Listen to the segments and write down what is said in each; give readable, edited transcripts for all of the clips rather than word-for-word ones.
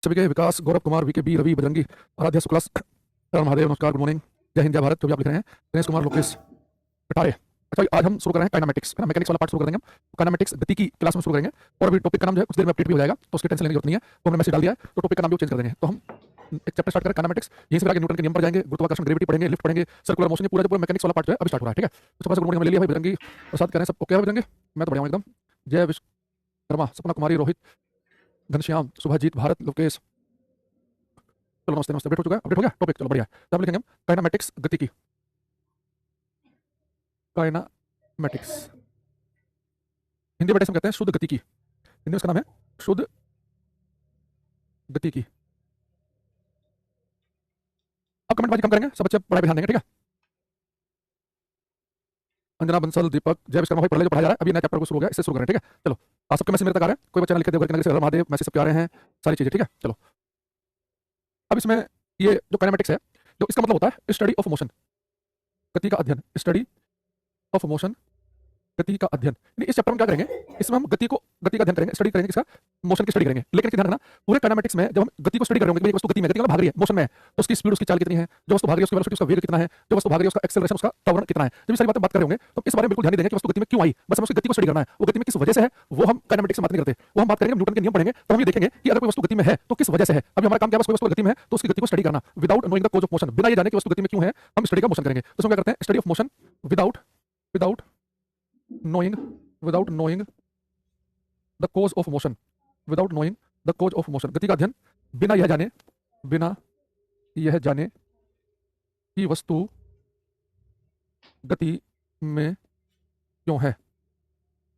सभी के विकास, Gaurav Kumar, VK B, Ravi, Bajrangi, Aaradhya Shukla, Ram Mahadev, नमस्कार, गुड मॉर्निंग, जय हिंद, जय भारत, जो भी आप लिख रहे हैं, दिनेश कुमार, लोकेश कटारे। अच्छा, आज हम शुरू कर रहे हैं काइनेमेटिक्स, है ना, मैकेनिक्स वाला पार्ट शुरू कर देंगे हम। काइनेमेटिक्स गति की क्लास में शुरू करेंगे और अभी टॉपिक का नाम जो है कुछ देर में अपडेट भी हो जाएगा, तो उसकी टेंशन लेने की जरूरत नहीं है। तो हमने मैसेज डाल दिया है, तो टॉपिक का नाम भी चेंज कर देंगे। तो हम एक चैप्टर स्टार्ट करें काइनेमेटिक्स, यहीं से फिर आगे न्यूटन के नियम पर जाएंगे, गुरुत्वाकर्षण, ग्रेविटी पढ़ेंगे, लिफ्ट पढ़ेंगे, सर्कुलर मोशन, ये पूरा जो पूरा मैकेनिक्स वाला पार्ट जो है अभी स्टार्ट हो रहा है। ठीक है, तो सबसे गुड मॉर्निंग हमने ले लिया भाई, बजरंगी प्रसाद कह रहे हैं, सब ओके है बजरंगी? मैं तो बढ़िया हूं एकदम। जय विश्वकर्मा, सपना कुमारी, रोहित, घनश्याम, सुभाजीत, भारत, लोकेश, चलो नमस्ते नमस्ते, अपडेट हो चुका है, अपडेट हो गया टॉपिक, चलो बढ़िया है। तो हम लिखेंगे हम काइनेमेटिक्स गति की, काइनेमेटिक्स हिंदी में कहते हैं शुद्ध गति की, हिंदी में इसका नाम है शुद्ध गति की। अब कमेंटबाजी कम करेंगे, सब बच्चे पढ़ाई पे ध्यान देंगे, ठीक है। अंजना, बंसल, दीपक, जय विश्वकर्मा भाई, पढ़ाई जो पढ़ाया जा रहा है अभी नया चैप्टर को शुरू हो गया, इससे शुरू करें, ठीक है। चलो, आज सबके मैसेज मेरे तक आ रहे हैं, कोई बच्चा ना लिखे देवघर के नगरी से हर महादेव, मैसेज सबके आ रहे हैं, सारी चीजें, ठीक है। चलो, अब इसमें ये जो काइनेमेटिक्स है, जो इसका मतलब होता है स्टडी ऑफ मोशन, गति का अध्ययन, स्टडी ऑफ मोशन, गति का अध्ययन। इस चैप्टर में क्या करेंगे, इसमें हम गति का अध्ययन करेंगे, स्टडी करेंगे, इसका मोशन की स्टडी करेंगे। लेकिन ध्यान रखना, पूरे काइनेमेटिक्स में जब हम गति को स्टडी कर रहे होंगे, वस्तु गति में, गति मतलब भाग रही है, मोशन में है, तो उसकी स्पीड, उसकी चाल कितनी है, जो वस्तु भाग रही है उसकी वेलोसिटी, उसका वेग कितना है, जो वस्तु भाग रही है उसका एक्सेलरेशन, उसका त्वरण कितना है, जब ये सारी बातें बात कर रहे होंगे तो इस बारे में बिल्कुल ध्यान नहीं देंगे कि वस्तु गति में क्यों आई, बस हमें उसकी गति को स्टडी करना है। वो गति में किस वजह से है वो हम काइनेमेटिक्स में बात नहीं करते, वो हम बात करेंगे, न्यूटन के नियम पढ़ेंगे तो हम ये देखेंगे कि अगर कोई वस्तु गति में है तो किस वजह से है। अभी हमारा काम क्या है, बस कोई वस्तु गति में है तो उसकी गति को स्टडी करना, without knowing the cause of motion, बिना ये जाने कि वस्तु गति में क्यों है हम स्टडी का मोशन करेंगे। तो इसमें क्या करते हैं, study of motion without without knowing without knowing the cause of motion, without knowing the cause of motion, गति का अध्ययन बिना यह जाने कि वस्तु गति में क्यों है।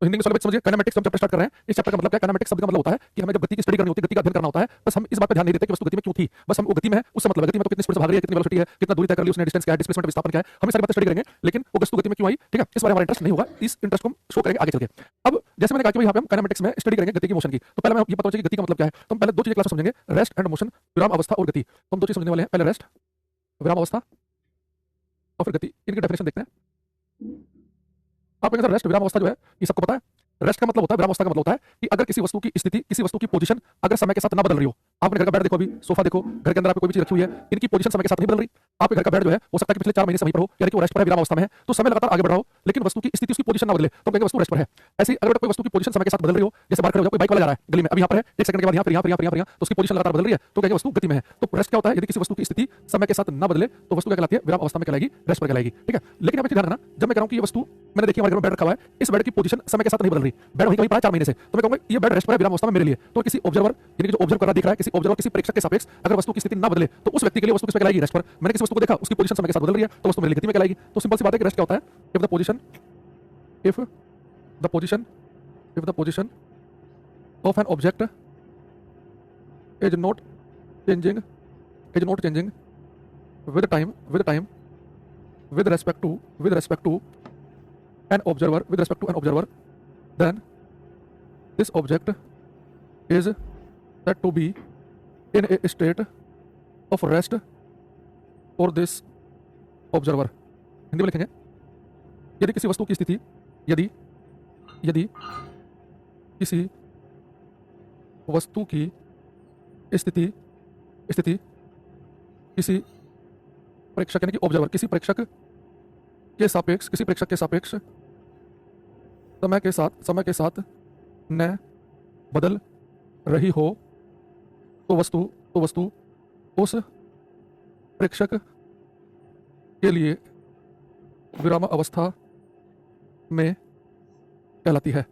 तो हिंदी में सवाल समझिए, काइनेमेटिक्स हम चैप्टर स्टार्ट कर रहे हैं। इस चैप्टर का मतलब क्या है, काइनेमेटिक्स शब्द का मतलब होता है कि हमें जब गति की स्टडी करनी होती है, गति का अध्ययन करना होता है, बस हम इस बात पर ध्यान नहीं देते कि वस्तु गति में क्यों थी, बस हम वो गति में है उससे मतलब है, गति में तो कितनी स्पीड से भाग रही है, कितनी वेलोसिटी है, कितना दूरी तय कर ली उसने, डिस्टेंस क्या है, डिस्प्लेसमेंट विस्थापन क्या है, हम सारी बातें स्टडी करेंगे। लेकिन वो वस्तु गति में क्यों आई, ठीक है, इस बारे में हमारा इंटरेस्ट नहीं होगा, इस इंटरेस्ट को हम शो करेंगे आगे चल के। अब जैसे मैंने कहा कि यहाँ पे हम काइनेमेटिक्स में स्टडी करेंगे गति की, मोशन की, तो पहले हमें ये पता चाहिए कि गति का मतलब क्या है। तो हम पहले दो चीजें क्लास में समझेंगे, रेस्ट एंड मोशन, विराम अवस्था और गति। तो हम दो चीज समझने वाले हैं, पहले रेस्ट, विराम अवस्था, और फिर गति, इनकी डेफिनेशन देखते हैं। आपको सर रेस्ट विराम अवस्था जो है ये सबको पता है। रेस्ट का मतलब होता है, विराम अवस्था का मतलब होता है कि अगर किसी वस्तु की स्थिति, किसी वस्तु की पोजीशन अगर समय के साथ ना बदल रही हो। आपने घर का बेड देखो, अभी सोफा देखो, घर के अंदर आपको कोई भी चीज रखी हुई है, इनकी पोजीशन समय के साथ नहीं बदल रही। आपके घर का बेड जो है हो सकता है कि पिछले 4 महीने से वहीं पर हो, यानी कि वो रेस्ट पर है, विराम अवस्था में है, तो समय लगातार आगे बढ़ रहा हो, लेकिन वस्तु की स्थिति, उसकी पोजीशन ना बदले, तो कहेंगे वस्तु रेस्ट पर है। ऐसे ही अगर कोई वस्तु की पोजीशन समय के साथ बदल रही हो, जैसे बाहर खड़े हो जाओ, कोई बाइक वाला जा रहा है गली में, अभी यहाँ पर है, 1 सेकंड के बाद यहाँ पर, तो उसकी पोजीशन लगातार बदल रही है, तो कहेंगे वस्तु गति में है। तो रेस्ट क्या होता है, यदि किसी वस्तु की स्थिति समय के साथ ना बदले तो वस्तु क्या कहलाती है, विराम अवस्था में कहलाएगी, रेस्ट पर कहलाएगी, ठीक है। लेकिन आप ध्यान रखना, जब मैं कह रहा हूं कि ये वस्तु मैंने देखी हमारे घर में बेड रखा हुआ है, इस बेड की पोजीशन समय के साथ नहीं बदल रही, बेड वहीं कहीं पड़ा 4 महीने से, तो मैं कहूंगा ये बेड रेस्ट पर है, विराम अवस्था में मेरे लिए। तो किसी ऑब्जर्वर, यानी कि जो ऑब्जर्व कर रहा दिख रहा है, किसी ऑब्जर्वर, किसी प्रेक्षक के सापेक्ष अगर वस्तु की स्थिति ना बदले तो उस व्यक्ति के लिए वस्तु किस पे कहलाएगी, रेस्ट पर। मैंने किसी वस्तु को देखा, उसकी पोजीशन समय के साथ बदल रही है, तो वस्तु मेरे लिए गति में कहलाएगी। तो सिंपल सी बात है कि रेस्ट क्या होता है, if the position if the position if the position of an object is not changing with time with respect to an observer, then this object is said to be in a state of rest for this observer। Hindi में लिखेंगे, यदि किसी वस्तु की स्थिति, यदि किसी वस्तु की स्थिति किसी प्रेक्षक यानी कि ऑब्जर्वर, किसी प्रेक्षक के सापेक्ष समय के साथ न बदल रही हो तो वस्तु उस प्रेक्षक के लिए विराम अवस्था में कहलाती है।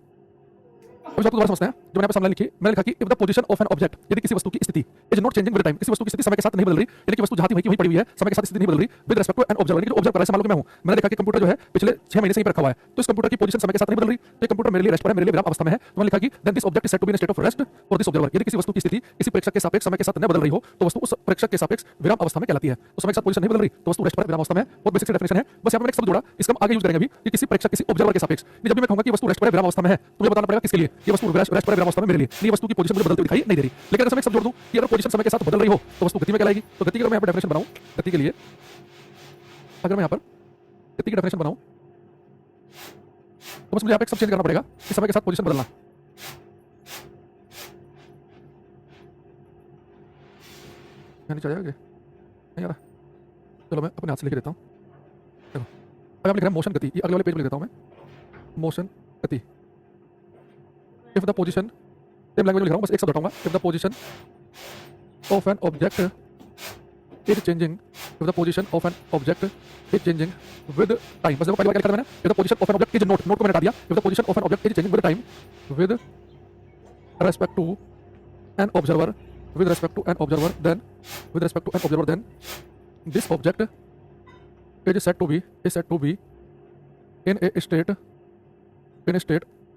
अब इस बात को दोबारा समझते हैं, जो मैंने सामने लिखी, मैंने लिखा कि if the position of an object, यदि किसी वस्तु की स्थिति is not changing with time, किसी वस्तु की स्थिति समय के साथ नहीं बदल रही, यानी कि वस्तु जहां थी वहीं पड़ी हुई है, समय के साथ स्थिति नहीं बदल रही, with respect to an observer, यानी कि ऑब्जर्व कर रहा है, मान लो कि मैं हूं, मैंने देखा कि कंप्यूटर जो है पिछले 6 महीने से ही रखा हुआ है, तो इस कंप्यूटर की पोजीशन समय के साथ नहीं बदल रही, तो कंप्यूटर मेरे लिए रेस्ट पर है, मेरे लिए विराम अवस्था में है। तो मैंने लिखा कि then this object is said to be in state of rest for this observer, यदि किसी वस्तु की स्थिति किसी प्रेक्षक के सापेक्ष समय के साथ न बदल रही हो तो वस्तु उस प्रेक्षक के सापेक्ष विराम अवस्था में कहलाती है। तो समय के साथ पोजीशन नहीं बदल रही तो वस्तु रेस्ट पर, विराम अवस्था में है। बहुत बेसिक डेफिनेशन है, बस यहां पर मैंने एक शब्द जोड़ा, इसका हम आगे यूज करेंगे अभी कि किसी प्रेक्षक, किसी ऑब्जर्वर के सापेक्ष। जब भी मैं कहूंगा कि वस्तु रेस्ट पर, विराम अवस्था में है, तो मुझे बताना पड़ेगा किसके लिए, ये वस्तु रेस्ट पर, विराम अवस्था में मेरे लिए, ये वस्तु की पोजीशन मुझे बदलती दिखाई नहीं दे रही। लेकिन अगर मैं एक शब्द जोड़ दूं कि अगर पोजीशन समय के साथ बदल रही हो तो वस्तु गति में कहलाएगी, तो गति की अगर मैं यहां पर डेफिनेशन बनाऊं, गति के लिए अगर मैं यहां पर गति की डेफिनेशन बनाऊं तो बस मुझे यहां पे एक सब चेंज करना पड़ेगा, कि समय के साथ पोजीशन बदलना। यहाँ नीचे आ जाएगा नहीं आ रहा। चलो मैं अपने हाथ से लिख देता हूँ। देखो अगर आप लिख रहे हैं मोशन गति, ये अगले वाले पेज में लिख देता हूँ मैं, मोशन गति। If the position, same language में लिख रहा हूँ, बस एक शब्द हटाऊंगा। If the position of an object is changing, if the position of an object is changing with time. बस देखो पहली बार क्या लिखा था मैंने, if the position of an object is not को मैंने हटा दिया। If the position of an object is changing with time with respect to an observer, with respect to an observer, then with respect to an observer, then this object is said to be in a state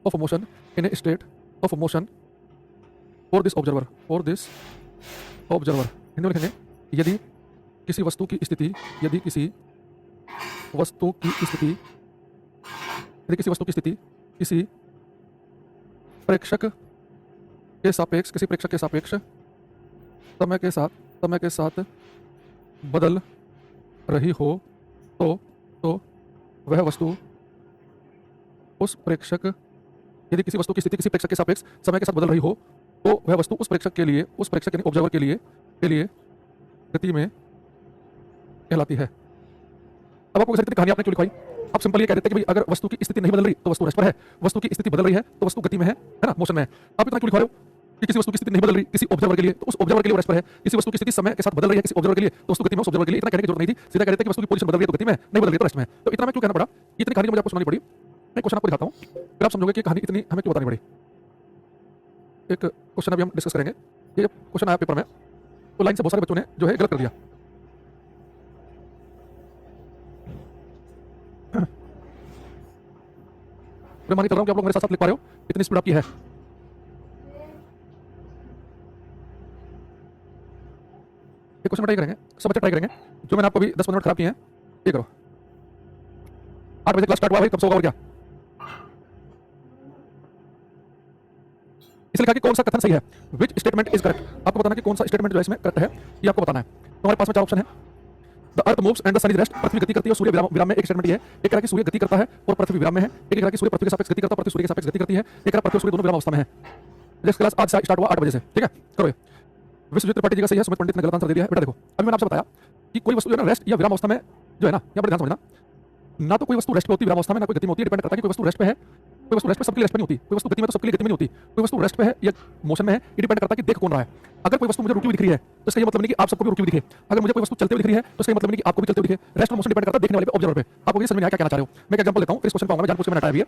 of motion, in a state of motion for this observer, Hindi में लिखेंगे, यदि किसी वस्तु की स्थिति, यदि किसी वस्तु की स्थिति किसी प्रेक्षक के सापेक्ष समय के साथ बदल रही हो तो वह वस्तु उस प्रेक्षक, यदि किसी वस्तु की स्थिति किसी प्रेक्षक के सापेक्ष समय के साथ बदल रही हो तो वह वस्तु उस प्रेक्षक यानी ऑब्जर्वर के लिए गति में कहलाती है। अब आपको कितनी कहानी आपने क्यों लिखवाई? आप सिंपल ये कह देते हैं कि भाई अगर वस्तु की स्थिति नहीं बदल रही तो वस्तु रेस्ट पर है, वस्तु की स्थिति बदल रही है तो वस्तु गति में है ना, मोशन में है। आप इतना क्यों लिखवा रहे हो कि किसी वस्तु की स्थिति नहीं बदल रही किसी ऑब्जर्वर के लिए तो उस ऑब्जर्वर के लिए रेस्ट पर है, किसी वस्तु की स्थिति समय के साथ बदल रही है किसी ऑब्जर्वर के लिए तो वस्तु गति में, उस ऑब्जर्वर के लिए। इतना कहने की जरूरत नहीं थी, सीधा कह देते कि वस्तु की पोजीशन बदल रही है तो गति में, नहीं बदल रही तो रेस्ट में है। तो इतना मैं क्यों कहना पड़ा, इतनी कहानी मुझे आपको सुनानी पड़ी। मैं क्वेश्चन आपको दिखाता हूँ, फिर आप समझोगे कि कहानी इतनी हमें क्यों बतानी पड़ी। एक क्वेश्चन अभी हम डिस्कस करेंगे। ये जब क्वेश्चन आया पेपर में तो लाइन से बहुत सारे बच्चों ने जो है गलत कर दिया। मैं मान कर रहा हूँ कि आप लोग मेरे साथ लिख पा रहे हो, इतनी स्पीड आपकी है। ये क्वेश्चन ट्राई करेंगे, सब बच्चे ट्राई करेंगे। जो मैंने आपको अभी 10-15 मिनट खराब किए हैं ये करो। 8 बजे क्लास स्टार्ट हुआ भाई, कब से होगा और क्या? इसलिए लिखा कि कौन सा कथन सही है, विच स्टेटमेंट इज करेक्ट। आपको बताना कि कौन सा स्टेटमेंट जो है इसमें करेक्ट है, ये आपको बताना है। तो हमारे पास में 4 ऑप्शन है। The earth moves and the sun is rest, पृथ्वी गति करती है और सूर्य विराम में। एक स्टेटमेंट ये है। एक कह रहा कि सूर्य गति करता है और पृथ्वी विराम में है। एक कह रहा कि सूर्य पृथ्वी के सापेक्ष गति करता है, पृथ्वी सूर्य के सापेक्ष गति करती है। एक कह रहा पृथ्वी और सूर्य दोनों विराम अवस्था में है। नेक्स्ट क्लास आज से स्टार्ट हुआ 8 बजे से, ठीक है? करो ये। विश्वजीत त्रिपाठी जी का सही है, सुमित पंडित ने गलत आंसर दे दिया है। बेटा देखो अभी मैंने आपसे बताया कि कोई वस्तु जो है ना रेस्ट या विराम अवस्था में जो है ना, यहाँ पर ध्यान समझना, ना तो कोई वस्तु रेस्ट पे होती है विराम अवस्था में, ना कोई गति में होती है। डिपेंड करता है कि कोई वस्तु रेस्ट पे है, कोई वस्तु रेस्ट पे सबके लिए रेस्ट पे नहीं होती, कोई वस्तु गति में तो सबके लिए गति में नहीं होती, कोई वस्तु रेस्ट पे है या मोशन में है, ये डिपेंड करता है कि देख कौन रहा है। अगर कोई वस्तु मुझे रुकी हुई दिख रही है तो इसका ये मतलब नहीं कि आप सबको भी रुकी हुई दिखे। अगर मुझे कोई वस्तु चलते हुए दिख रही है तो इसका मतलब नहीं कि आपको भी चलते हुए दिखे। रेस्ट और मोशन डिपेंड करता है देखने वाले पे, ऑब्जर्वर पे। आपको ये समझ में आया क्या कहना चाह रहे हो? मैं एक एग्जांपल देता हूं, फिर इस क्वेश्चन पे आऊंगा। मैं जानबूझ के मैंने हटाया भी है।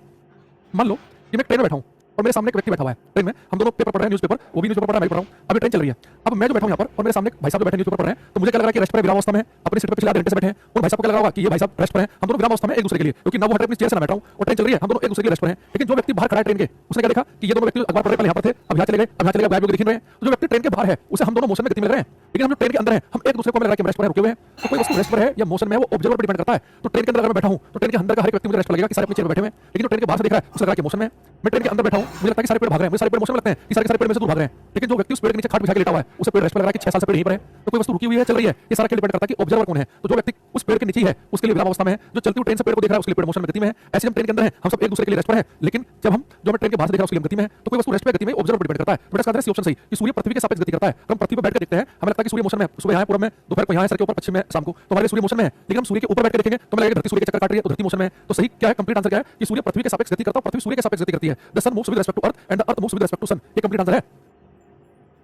मान लो कि मैं ट्रेन में बैठा हूं और मेरे सामने एक व्यक्ति बैठा हुआ है ट्रेन में, हम दोनों पेपर पढ़ रहे हैं, न्यूज़पेपर, वो भी न्यूज़पेपर पढ़ रहा है, मैं भी पढ़ रहा हूं। अभी ट्रेन चल रही है, अब मैं जो बैठा हूं यहाँ पर और मेरे सामने भाई साहब जो बैठे न्यूज़पेपर पढ़ रहे हैं, तो मुझे क्या लग रहा है कि रेस्ट पर, विराम अवस्था में, अपनी सीट पर पिछले आधे घंटे से बैठे हैं। और भाई साहब को क्या लग रहा होगा कि ये भाई साहब रेस्ट पर हैं। हम दोनों विराम अवस्था में एक दूसरे के लिए, क्योंकि ना वो हटे अपनी चेयर से ना बैठा हूं और ट्रेन चल रही है, हम दोनों एक दूसरे के रेस्ट पर हैं। लेकिन जो व्यक्ति बाहर खड़ा है ट्रेन के, उसने क्या देखा कि ये दोनों व्यक्ति अखबार पढ़ रहे, पहले यहाँ पर थे, अब यहाँ चले गए, अब यहाँ चले गए, गायब हो गए, दिख रहे हैं। तो जो व्यक्ति ट्रेन के बाहर है उसे हम दोनों मोशन में गति में लग रहे हैं, लेकिन हम जो ट्रेन के अंदर हैं, हम एक दूसरे को लग रहा है कि रेस्ट पर है, रुके हुए हैं। तो कोई वस्तु रेस्ट पर है या मोशन में है वो ऑब्जर्वर पर डिपेंड करता है। तो ट्रेन के अंदर अगर मैं बैठा हूं तो ट्रेन के अंदर का हर एक व्यक्ति मुझे रेस्ट पर लगेगा कि सारे अपनी चेयर पर बैठे हुए हैं, लेकिन जो ट्रेन के बाहर से देख रहा है उसे लग रहा है कि मोशन में है। मैं ट्रेन के अंदर बैठा हूं, मुझे लगता है कि सारे पेड़ भाग रहे हैं, मुझे सारे पेड़ मोशन में लगते हैं कि सारे के सारे पेड़ में से दूर भाग रहे हैं। लेकिन जो व्यक्ति उस पेड़ के नीचे खाट बिछा के लेटा हुआ है उसे पेड़ रेस्ट पर लग रहा है कि 6 साल से पेड़ यहीं पर है। तो कोई वस्तु रुकी हुई है, चल रही है, ये सारा क्या डिपेंड करता है कि ऑब्जर्वर कौन है। तो जो व्यक्ति उस पेड़ के नीचे है उसके लिए विराम अवस्था में है, जो चलती हुई ट्रेन से पेड़ को देख रहा है उसके लिए पेड़ मोशन में गति में है। ऐसे हम ट्रेन के अंदर हैं, हम सब एक दूसरे के लिए रेस्ट पर हैं, लेकिन जब हम जो मैं ट्रेन के बाहर से देख रहा हूं उसके लिए गति में है। तो कोई वस्तु रेस्ट पे गति में ऑब्जर्वर पर डिपेंड करता है। तो इसका आंसर है ऑप्शन सही कि सूर्य पृथ्वी के सापेक्ष गति करता है। हम पृथ्वी पर बैठ कर देखते हैं, हमें लगता है कि सूर्य मोशन में है, सुबह यहाँ है, पूर्व में, दोपहर को यहाँ है, सर के ऊपर, पश्चिम में, शाम को, तो हमारे सूर्य मोशन में है। लेकिन हम सूर्य के ऊपर बैठ कर देखेंगे तो हमें लगेगा धरती सूर्य के चक्कर काट रही है, तो धरती मोशन में है। तो सही क्या है, कंप्लीट आंसर क्या है कि सूर्य पृथ्वी के सापेक्ष गति करता है, पृथ्वी सूर्य के सापेक्ष गति करती है। The sun moves with respect to earth and the earth moves with respect to sun. ये कंप्लीट आंसर है।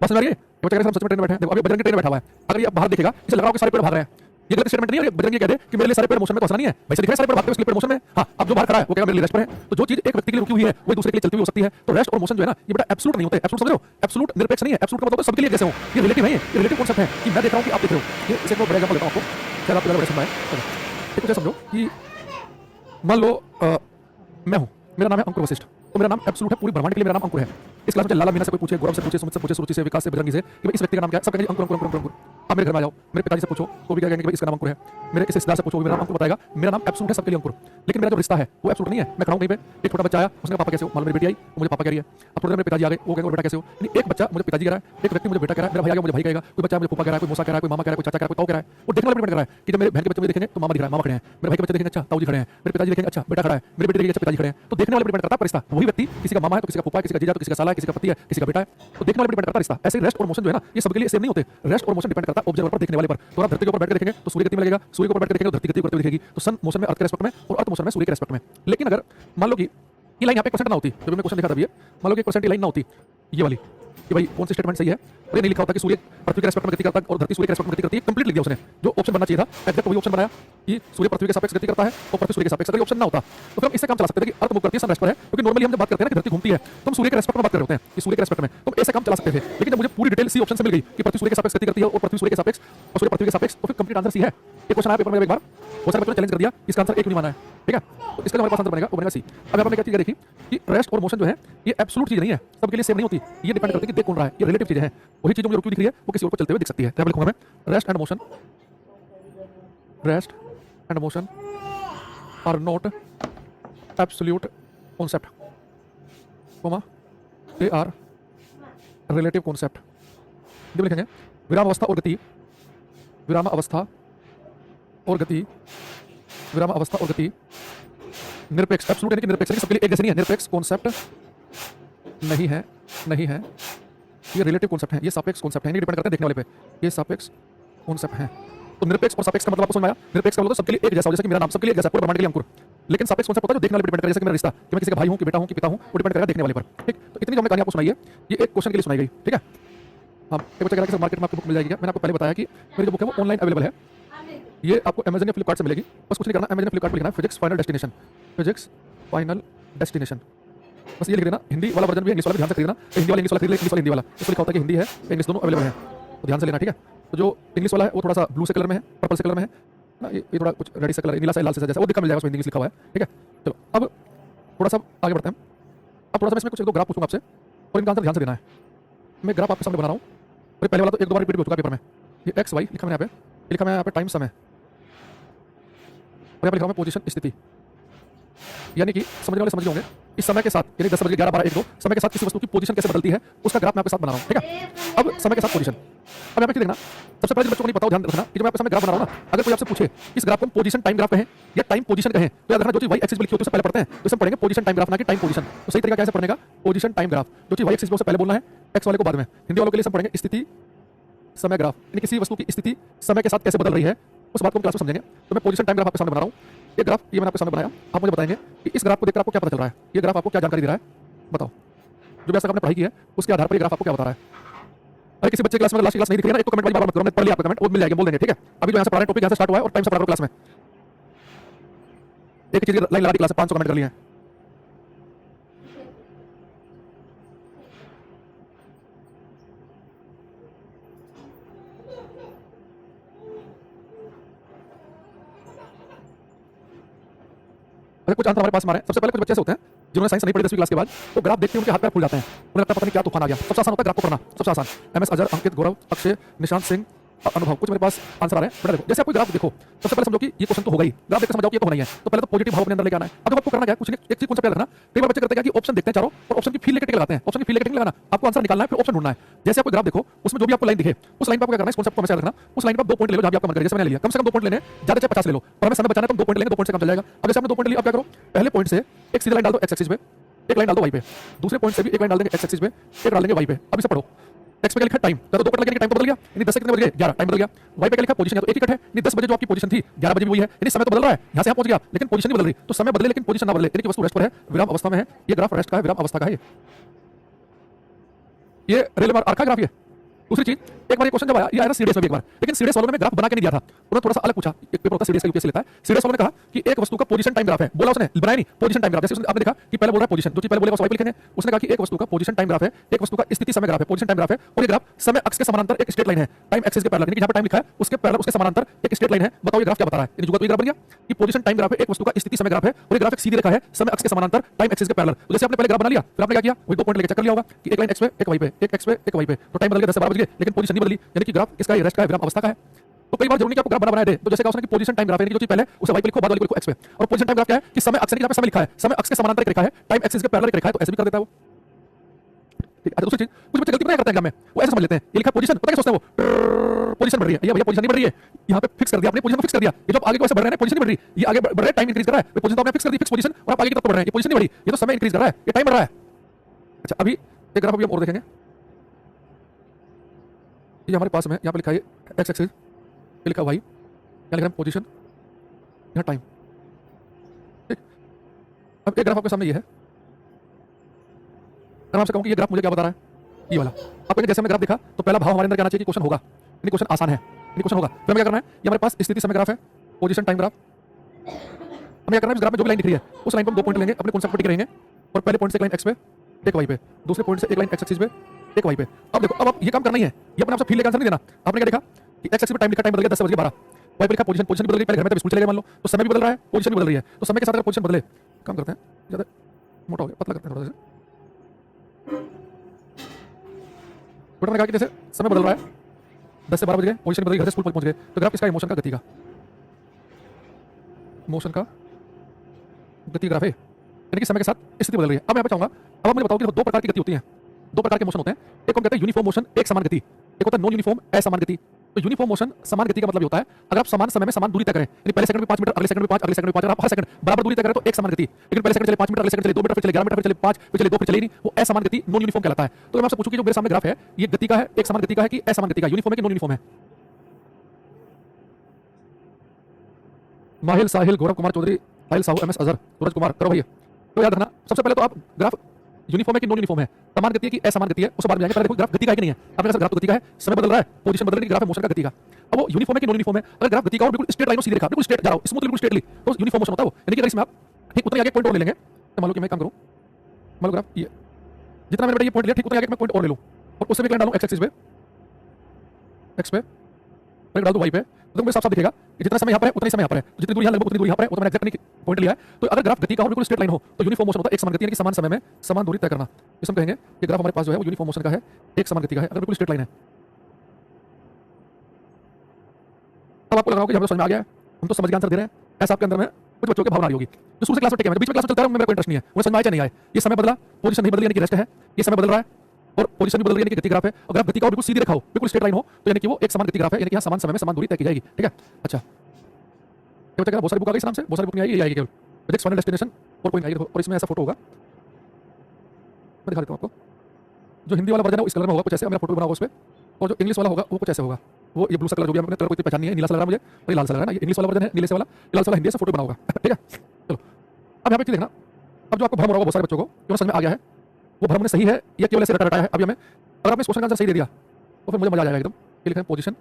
बस समझ आ रही है? ये बच्चा कह रहा है हम सच में ट्रेन में बैठे हैं। देखो अभी बजरंग ट्रेन में बैठा हुआ है, अगर ये बाहर देखेगा इसे लग रहा होगा कि सारे पेड़ भाग रहे हैं। ये गलत स्टेटमेंट नहीं है। बजरंग ये कह दे कि मेरे लिए सारे पेड़ मोशन में कोई असर नहीं है, वैसे दिख रहे सारे पेड़ भागते हैं उसके लिए पेड़ मोशन में। हां, अब जो बाहर खड़ा है वो कहेगा मेरे लिए रेस्ट पर है। तो जो चीज एक व्यक्ति के लिए रुकी हुई है वो दूसरे के लिए चलती हुई हो सकती है। तो रेस्ट और मोशन जो है ना ये बेटा एब्सोल्यूट नहीं होते। एब्सोल्यूट समझ रहे हो? एब्सोल्यूट निरपेक्ष नहीं है। एब्सोल्यूट का मतलब सबके लिए जैसे हो, ये रिलेटिव नहीं है। ये रिलेटिव कॉन्सेप्ट है कि मैं देख रहा हूं कि आप देख रहे हो। ये इसे मैं बड़ा एग्जांपल देता हूं आपको, शायद आपको ज्यादा समझ आए। एक तो समझो कि मान लो मैं हूं, मेरा नाम है अंकुर वशिष्ठ, तो मेरा नाम एब्सोल्यूट है, पूरी ब्रह्मांड के लिए मेरा नाम अंकुर है। इस क्लास में लाला मीना से कोई पूछे, गौरव से पूछे, सुमित से पूछे, सुरुचि से, विकास से, बजरंगी से कि भाई इस व्यक्ति का नाम क्या है, सब कहेंगे अंकुर अंकुर अंकुर अंकुर। आप मेरे घर में आ जाओ, मेरे पिताजी से पूछो तो भी क्या कहेंगे कि भाई इसका नाम अंकुर है। मेरे किसी रिश्तेदार से पूछो, मेरा नाम अंकुर बताएगा। मेरा नाम एब्सोल्यूट है सबके लिए अंकुर, लेकिन मेरा जो रिश्ता है वो एब्सोल्यूट नहीं है। मैं खड़ा हूं कहीं पे, एक छोटा बच्चा आया, उसने पापा कैसे हो, मान लो मेरी बेटी आई वो मुझे पापा कह रही है। अब थोड़ी देर मेरे पिताजी आ गए, वो कहेंगे बेटा कैसे हो। यानी एक बच्चा मुझे पिताजी कह रहा है, एक व्यक्ति मुझे बेटा कह रहा है, मेरा भाई आ गया मुझे भाई कहेगा, कोई बच्चा मुझे फूफा कह रहा है, कोई मौसा कह रहा है, कोई मामा कह रहा है, कोई चाचा कह रहा है, कोई ताऊ कह रहा है। वो देखने वाला डिपेंड कर रहा है कि जब मेरे बहन के बच्चे मुझे देखेंगे तो मामा दिख रहा है, मामा खड़े हैं। मेरे भाई के बच्चे देखेंगे, अच्छा ताऊ जी खड़े हैं। मेरे पिताजी देखेंगे, अच्छा बेटा खड़ा है। मेरी बेटी देखेगी, अच्छा पिताजी खड़े हैं। तो देखने वाले डिपेंड करता है परिस्थिति। वही व्यक्ति किसी का मामा है तो किसी का फूफा है, किसी का जीजा तो किसी का साला, है, किसी का पति है, किसी का बेटा है, तो देखने वाले पर डिपेंड करता है रिश्ता। ऐसे रेस्ट और मोशन जो है ना, ये सबके लिए सेम नहीं होते। रेस्ट और मोशन डिपेंड करता है ऑब्जर्वर पर, देखने वाले पर। तो आप धरती के ऊपर बैठ कर देखेंगे तो सूर्य गति में लगेगा, सूर्य के ऊपर बैठ कर देखेंगे तो धरती गति करते हुए दिखेगी। तो सन मोशन में अर्थ के रेस्पेक्ट में और अर्थ मोशन में सूर्य के रेस्पेक्ट में। लेकिन अगर मान लो कि ये लाइन यहाँ पे परसेंट ना होती, जो मैंने क्वेश्चन देखा था, मान लो कि परसेंट लाइन ना होती, ये वाली, कि भाई कौन सी स्टेटमेंट सही है, और ये नहीं लिखा होता कि सूर्य पृथ्वी के रेस्पेक्ट में गति करता है और धरती सूर्य के रेस्पेक्ट में गति करती है, कंप्लीट लिख दिया उसने। जो ऑप्शन बनना चाहिए था एग्जैक्ट वही ऑप्शन बनाया कि सूर्य पृथ्वी के सापेक्ष गति करता है और पृथ्वी सूर्य के सापेक्ष। अगर ऑप्शन ना होता तो फिर हम इससे काम चला सकते थे कि अर्थ मूव करती है, सन रेस्ट पर है, क्योंकि नॉर्मली हम जब बात करते हैं ना कि धरती घूमती है तो हम सूर्य के रेस्पेक्ट में बात कर रहे होते हैं कि सूर्य के रेस्पेक्ट में, तो हम ऐसे काम चला सकते थे। लेकिन जब मुझे पूरी डिटेल सी ऑप्शन से मिल गई कि पृथ्वी सूर्य के सापेक्ष गति करती है और पृथ्वी सूर्य के सापेक्ष और सूर्य पृथ्वी के सापेक्ष, तो फिर कंप्लीट आंसर सी है। ये क्वेश्चन आया पेपर में एक बार, बहुत सारे बच्चों ने चैलेंज कर दिया, इसका आंसर एक नहीं माना है, ठीक है, तो इसका जो हमारे पास आंसर बनेगा वो बनेगा सी। अब आपने क्या चीज़ देखी कि रेस्ट और मोशन जो है ये एब्सोल्यूट चीज़ नहीं है, सबके लिए सेम नहीं होती, ये डिपेंड करती है कि देख कौन रहा है, ये रिलेटिव चीज़ें हैं। वही चीज़ मुझे रुकी दिख रही है वो किसी और को चलते हुए दिख सकती है। क्या लिखूंगा मैं, rest and motion, rest and motion are not absolute concept, they are relative concept. जब लिखेंगे विराम अवस्था और गति, विराम अवस्था और गति, विराम अवस्था और गति निरपेक्ष, एब्सोल्यूट यानी कि निरपेक्ष, यानी सबके लिए एक जैसे नहीं है, निरपेक्ष कॉन्सेप्ट नहीं है, नहीं है, ये रिलेटिव कॉन्सेप्ट है, ये सापेक्ष कॉन्सेप्ट है, नहीं डिपेंड करते हैं देखने वाले पे, ये सापेक्ष कॉन्सेप्ट है। तो निरपेक्ष और सापेक्ष का मतलब आपको समझ में आया? निरपेक्ष का मतलब सबके लिए एक जैसा हो, जैसे कि मेरा नाम सबके लिए एक जैसा, पूरे ब्रह्मांड के लिए अंकुर। लेकिन सापेक्ष कॉन्सेप्ट होता है जो देखने वाले पे डिपेंड करेगा, जैसे कि मेरा रिश्ता, कि मैं किसी का भाई हूं कि बेटा हूं कि पिता हूं, वो डिपेंड करेगा देखने वाले पर। ठीक, तो इतनी जो हमने कहानी आपको सुनाई है ये एक क्वेश्चन के लिए सुनाई गई, ठीक है। हम एक बच्चा कह रहा है कि मार्केट में आपको बुक मिल जाएगी क्या? मैंने आपको पहले बताया कि मेरी जो बुक है वो ऑनलाइन अवेलेबल है, ये आपको अमेजन या फ्लिपकार्ट से मिलेगी। बस कुछ नहीं करना, अमेजन या फ्लिपकार्ट पर लिखना है physics final destination, physics final destination, बस ये लिख देना। हिंदी वाला वर्जन भी है, इंग्लिश वाला भी ध्यान से खरीदना, हिंदी वाला इंग्लिश वाला खरीद ले, इंग्लिश वाला हिंदी वाला, इसमें लिखा होता है कि हिंदी है इंग्लिश दोनों अवेलेबल है, तो ध्यान से लेना, ठीक है। तो जो इंग्लिश वाला है वो थोड़ा सा ब्लू से कलर में है, पर्पल से कलर में है ना, ये थोड़ा कुछ रेडी सा कलर, नीला सा लाल सा जैसा, वो दिखा मिल जाएगा, उसमें इंग्लिश लिखा हुआ है, ठीक है। चलो अब थोड़ा सा आगे बढ़ते हैं। अब थोड़ा सा इसमें कुछ एक दो ग्राफ पूछूंगा आपसे और इनका आंसर ध्यान से देना है। मैं ग्राफ आपके सामने बना रहा हूँ, और पहले वाला तो एक दो बार रिपीट हो चुका पेपर में। ये एक्स वाई लिखा मैंने यहाँ पे, लिखा मैं यहाँ पे टाइम समय, और यहाँ पे लिखा मैं पोजीशन स्थिति, यानी कि समझने वाले समझ होंगे इस समय के साथ, यानी 10 बजे 11 12 1 2 समय के साथ किसी वस्तु की पोजीशन कैसे बदलती है उसका ग्राफ मैं आपके साथ बना रहा हूँ, ठीक है। अब समय के साथ पोजीशन, अब यहाँ पे देखना, सबसे पहले बच्चों को नहीं पता हो ध्यान रखना कि जो मैं आपके सामने ग्राफ बना रहा हूँ ना, अगर कोई आपसे पूछे इस ग्राफ को पोजीशन टाइम ग्राफ कहें या टाइम पोजीशन कहें, तो याद रखना जो चीज वाई एक्सिस पे लिखी होती है उससे पहले पढ़ते हैं तो इसमें पढ़ेंगे पोजीशन टाइम ग्राफ ना कि टाइम पोजीशन। तो सही तरीका कैसे पढ़ने का, पोजीशन टाइम ग्राफ, जो चीज वाई एक्सिस पे उससे पहले बोलना है, एक्स वाले को बाद में। हिंदी वालों के लिए सब पढ़ेंगे स्थिति समय ग्राफ, यानी किसी वस्तु की स्थिति समय के साथ कैसे बदल रही है उस बात को हम क्लास में समझेंगे। तो मैं पोजीशन टाइम ग्राफ आपके सामने बना रहा हूँ, ये ग्राफ ये मैंने आपके सामने बनाया, आप मुझे बताएंगे कि इस ग्राफ को देखकर आपको क्या पता चल रहा है, ये ग्राफ आपको क्या जानकारी दे रहा है, बताओ। जो भी ऐसा आपने पढ़ाई की है उसके आधार पर ये ग्राफ आपको क्या बता रहा है। अरे किसी बच्चे क्लास में लास्ट क्लास नहीं दिख रही है ना, एक तो कमेंट वाली बार मत करो, मैं पढ़ लिया आपका कमेंट, वो मिल जाएगा, बोल देंगे, ठीक है। अभी जो यहाँ से पढ़ा रहे टॉपिक यहाँ से स्टार्ट हुआ है और टाइम से पढ़ा रहा हूँ क्लास में, एक चीज लाइन लगा दी क्लास में, 500 कमेंट कर लिए हैं। अच्छा कुछ आंसर हमारे पास हमारे, सबसे पहले कुछ बच्चे ऐसे होते हैं जिन्होंने साइंस नहीं पढ़ी 10वीं क्लास के बाद, वो ग्राफ देखते हैं उनके हाथ पैर फूल जाते हैं, उन्हें लगता है पता नहीं क्या तूफान आ गया। सबसे आसान होता है ग्राफ को पढ़ना, सबसे आसान। एमएस अजहर, अंकित, गौरव, अक्षय, निशांत सिंह, अनुभव, कुछ मेरे पास आंसर आ रहे हैं। बेटा देखो, जैसे आप कोई ग्राफ देखो, सबसे पहले समझो कि ये क्वेश्चन तो होगा ही, ग्राफ देखकर समझाओ कि ये तो होना ही है, तो पहले तो पॉजिटिव भाव अपने अंदर लेके आना है। अब आपको करना क्या है, कुछ एक चीज कॉन्सेप्ट याद रखना, कई बार बच्चे करते हैं कि ऑप्शन देखते हैं चारों और ऑप्शन की फील लेके टिक लगाते हैं, ऑप्शन की फील लेके टिक लगाना, आपको आंसर निकालना है, फिर ऑप्शन ढूंढना है। जैसे आप कोई ग्राफ देखो, उसमें जो भी आपको लाइन दिखे उस लाइन पर आपको क्या करना है, इस कॉन्सेप्ट को हमेशा रखना, उस लाइन पर 2 पॉइंट ले लो जहां भी आपका मन करे, जैसे मैंने लिया, कम से कम 2 पॉइंट लेने, ज्यादा चाहे 50 ले लो, पर हमें समय बचाना है तो 2 पॉइंट लेंगे, 2 पॉइंट से काम चल जाएगा। अब जैसे आपने 2 पॉइंट लिया, अब क्या करो, पहले पॉइंट से एक सीधी लाइन डाल दो एक्स एक्सिस पे, एक लाइन डाल दो वाई पे, दूसरे पॉइंट से भी एक लाइन डाल देंगे एक्स एक्सिस पे, एक डाल देंगे वाई पे। अब इसे पढ़ो, एक्स पे क्या लिखा टाइम, तो 2 पॉइंट लगे टाइम तो बदल गया, यानी 10 से कितने बज गए 11, टाइम बदल गया। वाई पे क्या लिखा पोजीशन, तो एक ही कट है, यानी 10 बजे जो आपकी पोजीशन थी 11 बजे भी वही है, यानी समय तो बदल रहा है, यहां से यहां पहुंच गया लेकिन पोजीशन नहीं बदल रही, तो समय बदले लेकिन पोजीशन ना बदले, यानी कि वस्तु रेस्ट पर है, विराम अवस्था में है। ये ग्राफ रेस्ट का है, विराम अवस्था का है। ये रेल मार्ग आर्का ग्राफ है। दूसरी चीज, एक बार ये क्वेश्चन जब आया, ये आया सीडीएस में भी एक बार, लेकिन सीडीएस वालों ने ग्राफ बना के नहीं दिया था, उन्होंने थोड़ा सा अलग पूछा। एक पेपर होता है सीडीएस का, यूपीएससी लेता है, सीडीएस वालों ने कहा कि एक वस्तु का पोजीशन टाइम ग्राफ है, बोला उसने, बनाया नहीं पोजीशन टाइम ग्राफ। जैसे उसने आपने देखा कि पहले बोल रहा है पोजीशन, जो चीज पहले बोले वाई पे लिखेंगे, उसने कहा कि एक वस्तु का पोजीशन टाइम ग्राफ है, एक वस्तु का स्थिति समय ग्राफ है, पोजीशन टाइम ग्राफ है, और ये ग्राफ समय अक्ष के समानांतर एक स्ट्रेट लाइन है, टाइम एक्सिस के पैरेलल, यानी कि जहां पर टाइम लिखा है उसके पैरेलल उसके समानांतर एक स्ट्रेट लाइन है। बताओ ये ग्राफ क्या बता रहा है, यानी जुगाड़ तो ये ग्राफ बन गया कि पोजीशन टाइम ग्राफ है, एक वस्तु का स्थिति समय ग्राफ है, और ये ग्राफ एक सीधी रेखा है समय अक्ष के समानांतर टाइम एक्सिस के पैरेलल। तो जैसे आपने पहले ग्राफ बना लिया, फिर आपने क्या किया, वही 2 पॉइंट लेके चेक कर लिया होगा कि एक लाइन एक्स पे एक वाई पे, एक एक्स पे एक वाई पे, तो टाइम बदल गया 10 से 12 बज गए लेकिन पोजीशन नहीं बदली, यानी कि ग्राफ इसका रेस्ट का है, विराम अवस्था का है। तो कई बार जरूरी है कि आपको ग्राफ बनाना दे, तो जैसे कहा उसने कि पोजीशन टाइम ग्राफ है, यानी कि जो चीज पहले उसे वाई पे लिखो, बाद वाले को लिखो एक्स पे, और पोजीशन टाइम ग्राफ क्या है कि समय अक्ष के समय लिखा है, समय अक्ष के समानांतर एक रेखा है, टाइम एक्सिस के पैरेलल एक रेखा है, तो ऐसे भी कर देता है वो। ठीक है, दूसरी चीज, कुछ बच्चे गलती क्या करते हैं एग्जाम में, वो ऐसे समझ लेते हैं, ये लिखा पोजीशन, पता क्या सोचते हैं वो, पोजीशन बढ़ रही है, भैया पोजीशन नहीं बढ़ रही है, यहाँ पे फिक्स कर दिया आपने, पोजीशन को फिक्स कर दिया, ये जो आगे को ऐसे बढ़ रहे हैं पोजीशन नहीं बढ़ रही, ये आगे बढ़ रहा है, टाइम इंक्रीज कर रहा है, पोजीशन तो आपने फिक्स कर दी, फिक्स पोजीशन, और आप आगे की तरफ बढ़ रहे हैं, ये पोजीशन नहीं बढ़ी, ये तो समय इंक्रीज कर रहा है, ये टाइम बढ़ रहा है। अच्छा अभी एक ग्राफ अभी हम और देखेंगे। ये हमारे पास में यहाँ पे लिखा है एक्स एक्सिस, ये लिखा वाई, यहाँ लिखा है पोजीशन, यहाँ टाइम। ठीक, अब एक ग्राफ आपके सामने ये है। अगर आपसे कहूँ कि ये ग्राफ मुझे क्या बता रहा है, ये वाला, आपको जैसे हमने ग्राफ देखा तो पहला भाव हमारे अंदर क्या आना चाहिए कि क्वेश्चन होगा, यानी क्वेश्चन आसान है, यानी क्वेश्चन होगा। फिर हमें क्या करना है, ये हमारे पास स्थिति समय ग्राफ है, पोजीशन टाइम ग्राफ। हमें क्या करना है, इस ग्राफ में जो भी लाइन दिख रही है उस लाइन पर हम 2 पॉइंट लेंगे, अपने कॉन्सेप्ट पर टिके रहेंगे, और पहले पॉइंट से एक लाइन एक्स पे, एक वाई पे, दूसरे पॉइंट से एक लाइन एक्स एक्सिस पे, एक वाई पे। अब देखो, अब आप ये काम करना ही है, ये अपने आप से फील लेकर आंसर नहीं देना। आपने क्या देखा कि एक्स एक्सिस पे टाइम लिखा, टाइम बदल गया 10 से बज के 12, वाई पे लिखा पोजीशन, पोजीशन भी बदल गई, पहले घर में तब स्कूल चले गए मान लो, तो समय भी बदल रहा है, पोजीशन भी बदल रही है। तो समय के साथ अगर पोजीशन बदले, काम करते हैं, ज़्यादा मोटा हो गया, पतला करते हैं थोड़ा सा। बटन ने कहा कि जैसे समय बदल रहा है, 10 से 12 बज गए, पोजीशन बदल गई, घर से स्कूल पहुंच गए, तो ग्राफ इसका मोशन का, गति का, मोशन का गति ग्राफ है, यानी कि समय के साथ स्थिति बदल रही है। अब मैं यहाँ पे चाहूंगा, अब आप मुझे बताओ कि दो प्रकार की गति होती है, दो प्रकार के मोशन होते हैं। एक हम कहते हैं यूनिफॉर्म मोशन, एक समान गति, एक होता है नॉन यूनिफॉर्म, असमान गति। तो यूनिफॉर्म मोशन, समान गति का मतलब ये होता है अगर आप समान समय में समान दूरी तय करें, यानी पहले सेकंड में 5 मीटर, अगले सेकंड में 5, अगले सेकंड में 5, अगर आप हर सेकंड बराबर दूरी तय करें तो एक समान गति। लेकिन पहले सेकंड चले 5 मीटर, अगले सेकंड चले 2 मीटर, फिर चले 11 मीटर, फिर चले 5, फिर चले 2, फिर चले नहीं, वो असमान गति, नॉन यूनिफॉर्म कहलाता है। तो मैं आपसे पूछूं कि जो मेरे सामने ग्राफ है, ये गति का है, एक समान गति का है कि असमान गति का, यूनिफॉर्म है कि नॉन यूनिफॉर्म है? माहिल साहिल, गौरव कुमार चौधरी, साहिल साहू, एमएस अजहर, सूरज कुमार, करो भैया। तो याद रखना, सबसे पहले तो आप ग्राफ यूनिफॉर्म है कि नॉन यूनिफॉर्म है, समान गति है कि असमान गति है, उसके बाद में आएंगे। पहले देखो ग्राफ गति का है कि नहीं है। आपने कहा ग्राफ तो गति का है, समय बदल रहा है, पोजीशन बदल रही है, ग्राफ है मोशन का, गति का। अब वो यूनिफॉर्म है कि नॉन यूनिफॉर्म है? अगर ग्राफ गति का और बिल्कुल स्ट्रेट लाइन सीधे रेखा, बिल्कुल स्ट्रेट जा रहा हो, स्मूथ बिल्कुल स्ट्रेटली, तो यूनिफॉर्म मोशन होता है वो। यानी कि अगर इसमें आप ठीक उतना आगे पॉइंट और ले लेंगे, तो मान लो कि मैं काम करूं, मान लो ग्राफ ये जितना मैंने ये पॉइंट लिया, ठीक उतना आगे मैं पॉइंट और ले लूं, और उससे भी लाइन डालूं एक्स एक्सिस पे, एक्स पे, और डाल दूं वाई पे, तो मुझे साफ साफ दिखेगा कि जितना समय यहाँ पर है उतना ही समय यहाँ पर है, तो जितनी दूरी यहाँ लगभग उतनी दूरी यहाँ पर है, वो तो मैंने एक्जैक्ट नहीं पॉइंट लिया है। तो अगर ग्राफ गति का हो, बिल्कुल स्ट्रेट लाइन हो, तो यूनिफॉर्म मोशन होता है एक समान गति, यानी कि समान समय में समान दूरी तय करना। इस हम कहेंगे कि ग्राफ हमारे पास जो है वो यूनिफॉर्म मोशन का है, एक समान गति का है, अगर बिल्कुल स्ट्रेट लाइन है। अब आपको लग रहा होगा कि हमें समझ में आ गया है, हम तो समझ के आंसर दे रहे हैं, ऐसा आपके अंदर में कुछ बच्चों की भावना आ रही होगी जो शुरू से क्लास में टिके हैं, बीच में क्लास में चलता है, मेरा कोई इंटरेस्ट नहीं है, उन्हें समझ में आया नहीं आए, ये समय बदला, पोजीशन नहीं बदली, यानी कि रेस्ट है, ये समय बदल रहा है और पोजीशन भी बदल रही है, यानी कि गति ग्राफ है। और ग्राफ गति का बिल्कुल सीधी रेखा हो, बिल्कुल स्ट्रेट लाइन हो, तो यानी कि वो एक समान गति ग्राफ है, यानी कि यहाँ समान समय में समान दूरी तय की जाएगी। ठीक है, अच्छा, क्या बच्चा, बहुत सारी बुक आ गई इस नाम से, बहुत सारी बुक नहीं आएगी, ये आएगी केवल फिजिक्स फाइनल डेस्टिनेशन और कोई नहीं आएगी। और इसमें ऐसा फोटो होगा, मैं दिखा देता हूँ आपको। जो हिंदी वाला वर्जन है वो इस कलर में होगा कुछ ऐसे, मेरा फोटो बना होगा उस पर, और जो इंग्लिश वाला होगा वो कुछ ऐसे होगा। वो ये ब्लू सा कलर जो भी हमने कलर कोई पहचान नहीं है, नीला सा लग रहा है मुझे, और ये लाल सा लग रहा है ना, ये इंग्लिश वाला वर्जन है, नीले से वाला, लाल से वाला हिंदी से फोटो बना होगा। ठीक है, चलो अब यहाँ पे देखना, अब जो आपको भ्रम हो रहा होगा बहुत सारे बच्चों को, क्यों समझ में आ गया है, वो भ्रम ने सही है या केवल ऐसे रटा रटाया है। अभी हमें अगर आपने इस क्वेश्चन का आंसर सही दे दिया तो फिर मुझे मजा आ जाएगा एकदम। ये लिखा है पोजीशन,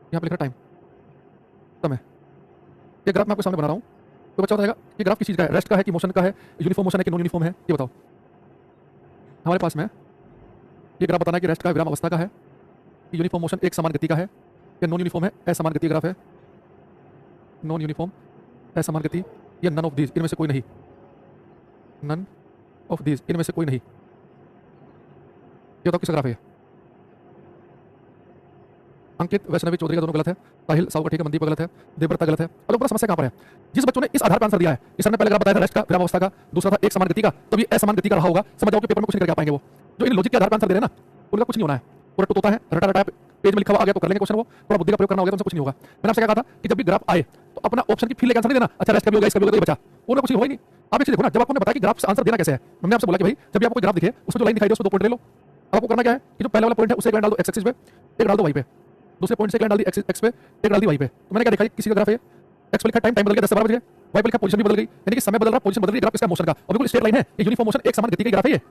यहाँ पे लिखा टाइम, समय। ये ग्राफ मैं आपके सामने बना रहा हूँ, तो बच्चा बताएगा ये ग्राफ किस चीज़ का है, रेस्ट का है कि मोशन का है, यूनिफॉर्म मोशन है कि नॉन यूनिफॉर्म है, ये बताओ। हमारे पास में ये ग्राफ बताना है कि रेस्ट का विराम अवस्था का है, कि यूनिफॉर्म मोशन एक समान गति का है, या नॉन यूनिफॉर्म है, असमान गति ग्राफ है, नॉन यूनिफॉर्म, असमान गति, या नन ऑफ दीज, इनमें से कोई नहीं, नन ऑफ दीज, इनमें से कोई नहीं। ये बताओ किसका ग्राफ है? अंकित वैष्णवी चौधरी का दोनों गलत है, साहिल साहू का ठीक है, मनदीप का गलत है, देवव्रता गलत है। अब पूरा समस्या कहाँ पर है? जिस बच्चों ने इस आधार पर आंसर दिया है, इस सर ने पहले ग्राफ बताया था रेस्ट का विराम अवस्था का, दूसरा था एक समान गति का, तब ये असमान गति का रहा होगा। समझ जाओ कि पेपर में कुछ नहीं करके आ पाएंगे वो जो इन लॉजिक के आधार पर आंसर दे रहे हैं ना, उनका कुछ नहीं होना है। पूरा टूट होता है, रटा रटा पेज में लिखा हुआ आ गया तो कर लेंगे क्वेश्चन, वो थोड़ा बुद्धि का प्रयोग करना होगा तो कुछ नहीं होगा। मैंने आपसे क्या कहा था कि जब भी ग्राफ आए तो अपना ऑप्शन की फील लेकर आंसर नहीं देना, अच्छा रेस्ट का भी होगा, इसका भी होगा, तो बचा वो कुछ होगा ही नहीं। आप एक चीज देखो ना, जब आपको बताया कि ग्राफ से आंसर देना कैसे है, हमने आपसे बोला कि भाई जब भी आपको ग्राफ दिखे उसमें जो लाइन दिखाई दे उसमें 2 पॉइंट ले लो। आपको करना क्या है कि जो पहले वाला पॉइंट है उसे एक लाइन डाल दो एक्स एक्सिस पे, एक डाल दो वाई पे, दूसरे पॉइंट से एक लाइन डाल दी एक्स पे, एक डाल दी वाई पे। तो मैंने क्या देखा किसी का ग्राफ है, एक्स पे लिखा टाइम, टाइम बदल गया 10 से 12 बज गए, वाई पे लिखा पोजीशन भी बदल गई, यानी कि समय बदल रहा, पोजीशन बदल रही, ग्राफ इसका मोशन का, और बिल्कुल स्ट्रेट लाइन है, ये यूनिफॉर्म मोशन एक समान गति का ग्राफ है ये।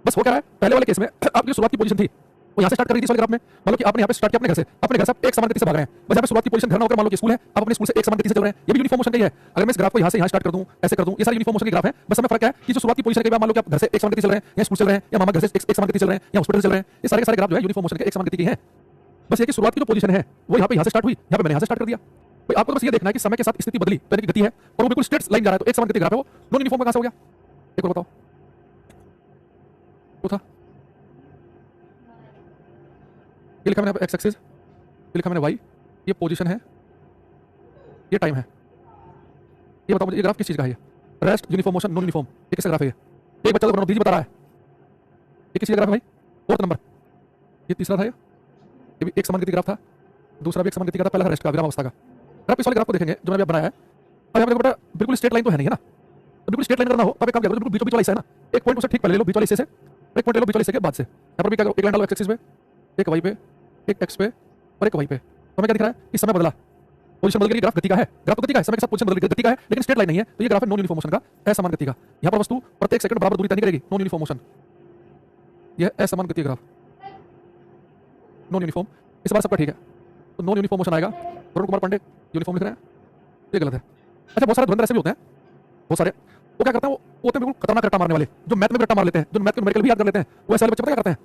बस हो क्या रहा है, पहले वाले केस में आपकी शुरुआत की पोजीशन थी वो यहाँ से स्टार्ट कर रही थी इस वाले ग्राफ में, मान लो कि आपने यहाँ पे स्टार्ट किया अपने घर से, अपने घर से आप एक समान गति से भाग रहे हैं, बस यहाँ पे शुरुआत की पोजीशन घर ना होकर मान लो कि स्कूल है, आप अपने स्कूल से एक समान गति से चल रहे हैं, ये भी यूनिफॉर्म मोशन का ही है। अगर मैं इस ग्राफ को यहाँ से यहाँ स्टार्ट कर दूँ, ऐसे कर दूँ, ये सारे यूनिफॉर्म मोशन के ग्राफ है, बस हमें फर्क है कि जो शुरुआत की पोजीशन के बाद मान लो कि आप घर से एक समान गति चल रहे हैं, या स्कूल चल रहे हैं, या मामा घर से एक समान गति चल रहे हैं, या हॉस्पिटल चल रहे हैं, ये सारे के सारे ग्राफ जो है यूनिफॉर्म मोशन के एक समान गति के हैं। बस ये कि शुरुआत की जो पोजीशन है वो यहाँ से स्टार्ट हुई, यहाँ पे मैंने यहाँ से स्टार्ट कर दिया। तो आपको बस ये देखना है कि समय के साथ स्थिति बदली, यानी कि गति है और वो बिल्कुल स्ट्रेट लाइन जा रहा है, तो एक समान गति ग्राफ है, वो नॉन यूनिफॉर्म में कहां से हो गया? एक और बताओ तो था, ये लिखा मैंने एक्स एक्सिस, ये लिखा मैंने वाई, ये पोजीशन है, ये टाइम है। ये बताओ मुझे ये ग्राफ किस चीज का है? Rest, uniform motion, non uniform, ये किसका ग्राफ है? एक बच्चा तो बनाओ, दीजिए बता रहा है ये किसी का ग्राफ है भाई? 4th नंबर, ये तीसरा था, ये भी एक समान गति ग्राफ था, दूसरा भी एक समान गति का था, पहला रेस्ट का विराम अवस्था का। अगर आप इस वाले ग्राफ को देखेंगे जो मैंने बनाया है, अब यहाँ पे बेटा बिल्कुल स्ट्रेट लाइन तो है नहीं है ना, तो बिल्कुल स्ट्रेट लाइन करना हो तो आप एक काम करो, बिल्कुल बीचों बीच वाला हिस्सा है ना, एक पॉइंट उसे ठीक पहले ले लो बीच वाले हिस्से से, एक पॉइंट ले लो बीच वाले हिस्से के बाद से। यहाँ पर भी क्या करो, एक लाइन डालो एक्स एक्सिस पे, एक वाई पे, एक एक्स पे और एक वाई पे। तो हमें क्या दिख रहा है कि समय बदला, पोजीशन बदल गई, ग्राफ गति का है, ग्राफ तो गति का है, समय के साथ पोजीशन बदल गई, गति का है लेकिन स्ट्रेट लाइन नहीं है, तो ये ग्राफ है नॉन यूनिफॉर्म मोशन का, असमान गति का। यहाँ पर वस्तु प्रत्येक सेकंड बराबर दूरी तय नहीं करेगी, नॉन यूनिफॉर्म मोशन, यह असमान गति ग्राफ, नॉन यूनिफॉर्म। इस बार सबका ठीक है, तो नॉन यूनिफॉर्म मोशन आएगा। वरुण कुमार पांडे यूनिफॉर्म लिख रहे हैं, ये गलत है। अच्छा, बहुत सारे धुरंधर ऐसे भी होते हैं, बहुत सारे, वो क्या करते हैं, वो होते हैं बिल्कुल खतरनाक रट्टा मारने वाले, जो मैथ में भी रट्टा मार लेते हैं, जो मैथ के न्यूमेरिकल भी याद कर लेते हैं, वो ऐसे वाले बच्चे पता क्या करते हैं,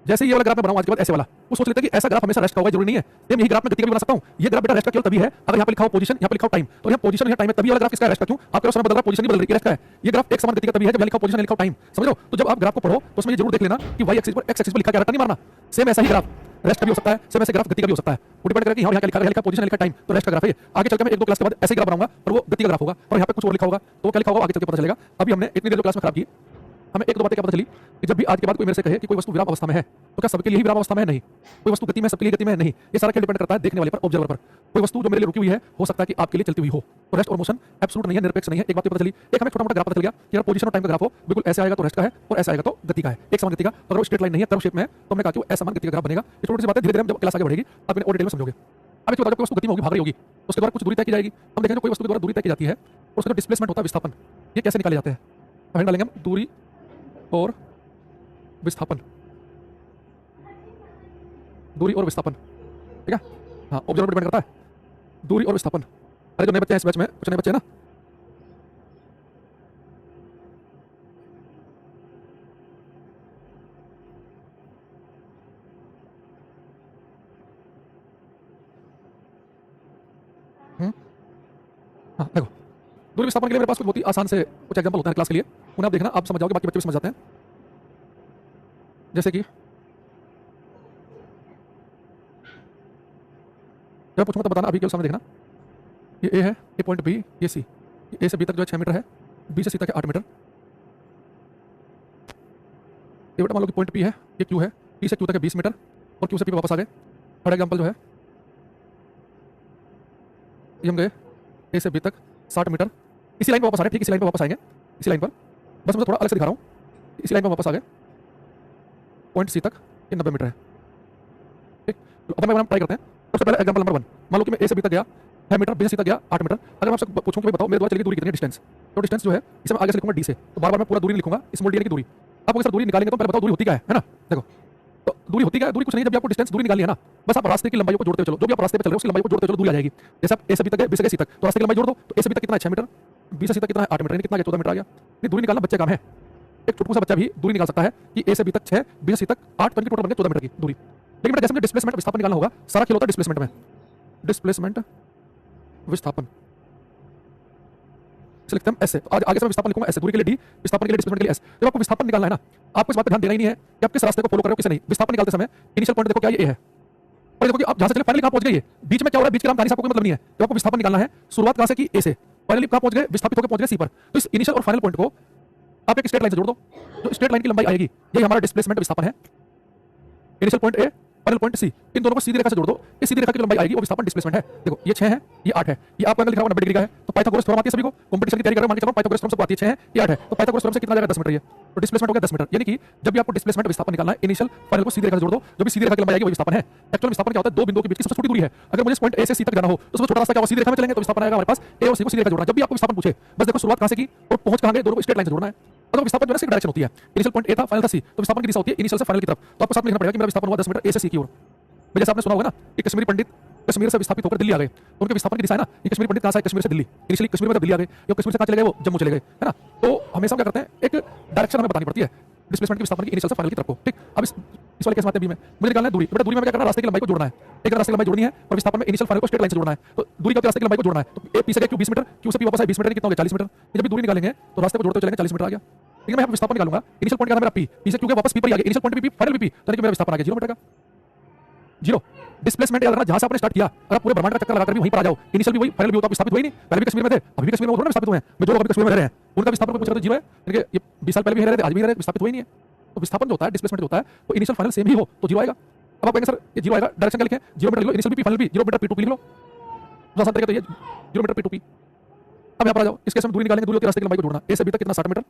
जैसे ही ये वाला ग्राफ मैं बनाऊं आज के बाद ऐसे वाला, वो सोच लेते हैं कि ऐसा ग्राफ हमेशा रेस्ट का होगा, जरूरी नहीं है। सेम यही ग्राफ में गति का भी बना सकता हूं। ये ग्राफ बेटा रेस्ट का केवल तभी है अगर यहाँ पे लिखा हो पोजीशन, यहाँ पे लिखा हो टाइम, तो यहाँ पोजीशन यहाँ टाइम है, तभी वाला ग्राफ किसका रेस्ट का, क्यों आपके समय बदल रहा है, पोजीशन नहीं बदल रही, रेस्ट का है। ये ग्राफ एक समान गति का तभी है जब यहाँ लिखा हो पोजीशन, लिखा हो टाइम, समझ लो। तो जब आप ग्राफ को पढ़ो तो उसमें ये जरूर देख लेना कि वाई एक्सिस पर एक्स एक्सिस पर लिखा क्या, रट्टा नहीं मारना। सेम ऐसा ही ग्राफ रेस्ट का भी हो सकता है, सेम ऐसे ग्राफ गति का भी हो सकता है, वो डिपेंड करेगा कि यहाँ क्या लिखा पोजीशन, लिखा टाइम, तो रेस्ट का ग्राफ है। आगे चलकर मैं एक दो क्लास के बाद ऐसे ग्राफ बनाऊंगा और वो गति का ग्राफ होगा, और यहाँ पे कुछ और लिखा होगा, तो क्या लिखा होगा आगे चलकर पता चलेगा। अभी हमने इतनी देर जो क्लास में खराब की, हमें एक दो बातें क्या पता चली कि जब भी आज के बाद कोई मेरे से कहे कि कोई वस्तु विराम अवस्था में है, तो क्या सबके लिए ही विराम अवस्था में है? नहीं। कोई वस्तु गति में, सबके लिए गति में नहीं। ये सारा क्या डिपेंड करता है देखने वाले पर, ऑब्जर्वर पर। कोई वस्तु जो मेरे लिए रुकी हुई है हो सकता है कि आपके लिए चलती हुई हो, तो रेस्ट और मोशन एब्सोल्यूट नहीं है, निरपेक्ष नहीं है। एक बात पता चली, एक हमें छोटा मोटा ग्राफ पता चल गया कि यार पोजीशन और टाइम का ग्राफ हो, बिल्कुल ऐसे आएगा तो रेस्ट का है और ऐसे आएगा तो गति का है, एक समान गति का। अगर वो स्ट्रेट लाइन नहीं है, कर्व शेप में है, तो हमने कहा कि वो असमान गति का ग्राफ बनेगा। ये छोटी सी बात है, धीरे धीरे जब क्लास आगे बढ़ेगी आप इन्हें और डिटेल में समझोगे। अब एक वस्तु गति में होगी, भाग रही होगी, तो उसके द्वारा कुछ दूरी तय की जाएगी। हम देखेंगे कोई वस्तु के द्वारा दूरी तय की जाती है और उसका जो डिस्प्लेसमेंट होता है, विस्थापन, ये कैसे निकाले जाते हैं, तो डालेंगे हम दूरी और विस्थापन, दूरी और विस्थापन, ठीक है। हाँ, ऑब्जर्वर डिपेंड करता है, दूरी और विस्थापन। अरे जो नए बच्चे हैं इस बैच में, कुछ नए बच्चे हैं ना, हाँ देखो, दूरी विस्थापन के लिए मेरे पास कुछ बहुत ही आसान से कुछ एग्जांपल होते हैं क्लास के लिए, उन्हें आप देखना, आप समझ जाओगे, बाकी बच्चे भी समझ जाते हैं। जैसे कि जब पूछूंगा तो बताना, अभी केवल सामने देखना। ये ए है, ये पॉइंट बी, ये सी, ए से बी तक जो है 6 मीटर है, बी से सी तक है 8 मीटर। ये बेटा मान लो कि पॉइंट पी है, ये क्यू है, पी से क्यू तक है 20 मीटर और क्यू से पी वापस आ गए। थर्ड एग्जांपल जो है, ये हम गए ए से बी तक 60 मीटर, इसी लाइन पर वापस आ रहे हैं, ठीक इसी लाइन पर वापस आएंगे, इसी लाइन पर, बस मैं थोड़ा अलग से दिखा रहा हूँ। इसी लाइन पर वापस आ गए, पॉइंट सी तक ये 90 मीटर है, ठीक। अब मैं ट्राई करते हैं। सबसे पहले एग्जांपल नंबर 1, मान लो कि मैं ए से बी तक गया 6 मीटर, बी से सी तक गया 8 मीटर। अगर मैं आपसे पूछूं कि भाई बताओ मेरे द्वारा चली गई दूरी कितनी है, डिस्टेंस, तो डिस्टेंस जो है इसे मैं आगे से लिखूंगा डी से, तो बार बार मैं पूरा दूरी लिखूंगा, स्मॉल डी की दूरी। आपको सर दूरी निकालेंगे तो पहले बताओ दूरी होती क्या है ना। देखो, तो दूरी होती क्या है, दूरी कुछ नहीं, जब आपको डिस्टेंस दूरी निकालनी है ना, बस आप रास्ते की लंबाई को जोड़ते चलो, जो भी आप रास्ते पे चल रहे हो उसकी लंबाई को जोड़ते चलो, दूरी आ जाएगी। जैसे आप ए से बी तक गए, बी से सी तक, तो रास्ते की लंबाई जोड़ दो, तो ए से बी तक कितना है 6 मीटर, बी से सी तक कितना है 8 मीटर, कितना 14 मीटर आ गया। ये दूरी निकालना बच्चे काम है, एक छोटू सा बच्चा भी दूरी निकाल सकता है कि ए से बी तक 6, बी से सी तक 8, तो टोटल बन गया 14 मीटर की दूरी। लेकिन जैसे मुझे डिस्प्लेसमेंट विस्थापन निकालना होगा, सारा खेल होता है डिस्प्लेसमेंट में, डिस्प्लेसमेंट विस्थापन से लिखते हैं ऐसे। आज आगे से मैं विस्थापन लिखूंगा ऐसे, दूरी के लिए डी, विस्थापन के लिए डिस्प्लेसमेंट के लिए एस। जब आपको विस्थापन निकालना है ना, आपको इस बात पर ध्यान देना ही नहीं है कि आप किस रास्ते को फॉलो कर रहे हो, किसे नहीं। विस्थापन निकालते समय इनिशियल पॉइंट देखो क्या ये है, और देखो कि आप जहां से चले फाइनली कहां पहुंच गए, बीच में क्या हो रहा है, बीच के नाम कहानी से आपको कोई मतलब नहीं है। जब आपको विस्थापन निकालना है, शुरुआत कहां से की, ए से, फाइनली कहां पहुंच गए, विस्थापित होकर पहुंच गए सी पर। तो इस इनिशियल और फाइनल पॉइंट को आप एक स्ट्रेट लाइन से जोड़ दो, जो स्ट्रेट लाइन की लंबाई आएगी, यही हमारा डिस्प्लेसमेंट विस्थापन है। Initial point A, final point C, इन दोनों को सीधी रेखा से जोड़ दो, इस सीधी रेखा की लंबाई आएगी वो विस्थापन डिस्प्लेसमेंट है। देखो ये 6 है, ये 8 है, ये आपको एंगल लिखा हुआ 90 डिग्री का है, तो पाइथागोरस थ्योरम आती है सभी को, कंपटीशन की तैयारी कर रहे हो मान के चलो, पाइथागोरस थ्योरम सबको आती है, 6 है, ये 8 है, तो पाइथागोरस थ्योरम से कितना आ जाएगा 10 मीटर, ये तो डिस्प्लेसमेंट हो गया 10 मीटर। यानी कि जब भी आपको डिस्प्लेसमेंट विस्थापन निकालना है, इनिशियल फाइनल को सीधी रेखा से जोड़ दो, जो भी सीधी रेखा की लंबाई आएगी वो विस्थापन है। एक्चुअल विस्थापन क्या होता है, दो बिंदुओं के बीच की सबसे छोटी दूरी है। अगर मुझे पॉइंट ए से सी तक जाना हो तो सबसे छोटा रास्ता क्या होगा, सीधी रेखा में चलेंगे तो विस्थापन आएगा हमारे पास ए और सी को सीधी रेखा जोड़ना। जब भी आपको विस्थापन पूछे, बस देखो शुरुआत कहां से की और पहुंच कहां गए, दोनों को स्ट्रेट लाइन से जोड़ना है। तो विस्थापन जो है डायरेक्शन होती है, इनिशियल पॉइंट ए था, फाइनल था सी, तो विस्थापन की दिशा होती है इनिशियल से फाइनल की तरफ। तो आपको साथ में लिखना पड़ेगा कि मेरा विस्थापन हुआ 10 मीटर ए से सी की ओर। जैसे आपने सुना होगा ना कि कश्मीरी पंडित कश्मीर से विस्थापित होकर दिल्ली आ गए, तो उनके विस्थापन की दिशा है ना, ये कश्मीरी पंडित कहां से आए, कश्मीर से दिल्ली। इनिशियली कश्मीर में दिल्ली आ गए, ये कश्मीर से कहां चले गए, वो जम्मू चले गए, है ना। तो हमेशा क्या करते हैं, एक डायरेक्शन हमें बतानी पड़ती है डिस्प्लेसमेंट की, विस्थापन की इनिशियल से फाइनल की तरफ को, ठीक। अब इस वाले केस में आते हैं बी में, मुझे निकालना है दूरी। बेटा दूरी में क्या करना है, रास्ते की लंबाई को जोड़ना है, एक रास्ते की लंबाई जोड़नी है और विस्थापन में इनिशियल फाइनल को स्ट्रेट लाइन से जोड़ना है। तो दूरी का रास्ते की लंबाई को जोड़ना है, तो ए पी से गया क्यू 20 मीटर, क्यू से पी वापस आए 20 मीटर, कितना हो गया 40 मीटर। जब भी दूरी निकालेंगे तो रास्ते को जोड़ते चलेंगे, 40 मीटर आ गया। लेकिन मैं यहाँ विस्थापन निकालूंगा, इनिशियल पॉइंट क्या था मेरा पी, पी से क्यू के वापस पी पर आ गया, initial point P, final P, तो मेरा विस्थापन आ गया 0 मीटर का, 0। डिस्प्लेसमेंट याद रखना, जहां से आपने स्टार्ट किया, अगर पूरे ब्रह्मांड का चक्कर लगाकर भी वहीं पर आ जाओ, इनिशियल भी वही, फाइनल भी होता, विस्थापित हुए नहीं। पहले भी कश्मीर में थे, अभी भी कश्मीर में विस्थापित हुए हैं, मैं जो लोग अभी कश्मीर में रह रहे हैं उनका विस्थापन को पूछ रहे 0 है, क्योंकि ये 20 साल पहले भी रह रहे थे, आज भी रह रहे, विस्थापित हुए नहीं है। तो विस्थापन जो होता है, डिस्प्लेसमेंट जो होता है, वो इनिशियल फाइनल सेम ही हो तो 0 आएगा। अब आप कहेंगे सर ये 0 आएगा, डायरेक्शन क्या लिखें, 0 मीटर लिख लो, initial P final P, 0 metre P2P लिख लो, दूसरा तरीका तो ये 0 मीटर P2P। अब यहाँ पर आ जाओ, इस केस में दूरी निकालेंगे, दूरी होती है रास्ते की लंबाई को जोड़ना, ए से बी तक कितना 60 मीटर,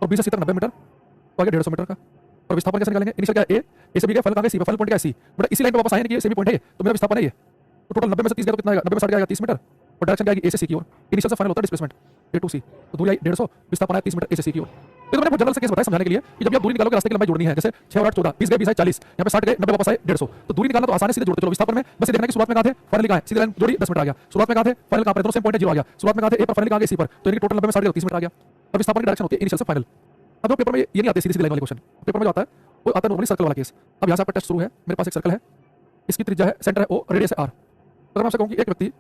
और बी से सी तक 90 मीटर, तो आगे 150 मीटर का। और विस्थापन कैसे निकालेंगे? इनिशियल क्या है ए से बी गया, फाइनल कहाँ गया सी पे, फाइनल पॉइंट क्या है सी। बेटा इसी लाइन पे वापस आए कि ये सेमी पॉइंट है, तो मेरा विस्थापन है ये। तो टोटल 90 में से 30 गया तो कितना आएगा? 90 में 60 आएगा 30 मीटर, और डायरेक्शन क्या आएगी? ए से सी की ओर। इनिशियल से फाइनल होता है डिस्प्लेसमेंट ए टू सी, तो दूरी आई 150, विस्थापन आया 30 मीटर ए से सी की ओर। ये तो मैंने बहुत जनरल से केस बताया समझाने के लिए कि जब आप दूरी निकालोगे रास्ते की लंबाई जोड़नी है, जैसे 6 और 8 14, 20 गए 20 आए 40, यहाँ पे 60 गए 90 वापस आए 150, तो दूरी निकालना तो आसान है, सीधे जोड़ते चलो। विस्थापन में बस ये देखना कि शुरुआत में कहाँ थे, फाइनल कहाँ है, सीधे लाइन जोड़ी 10 मीटर आ गया। शुरुआत में कहाँ थे, फाइनल कहाँ पर, दोनों सेम पॉइंट है 0 आ गया। शुरुआत में कहाँ थे ए पर, फाइनल कहाँ गए सी पर, तो इनकी टोटल 90 में 60 गया 30 मीटर आ गया। अब विस्थापन की डायरेक्शन होती है इनिशियल से फाइनल। अब वो पेपर में ये नहीं आते सीधी सीधी लाइन वाले क्वेश्चन, पेपर में जो आता है वो आता है नॉर्मली सर्कल वाला केस। अब यहाँ से आपका टेस्ट शुरू है, मेरे पास एक सर्कल है, इसकी त्रिज्या है, सेंटर है ओ, रेडियस है आर। तो मैं आपसे कहूँ कि एक व्यक्ति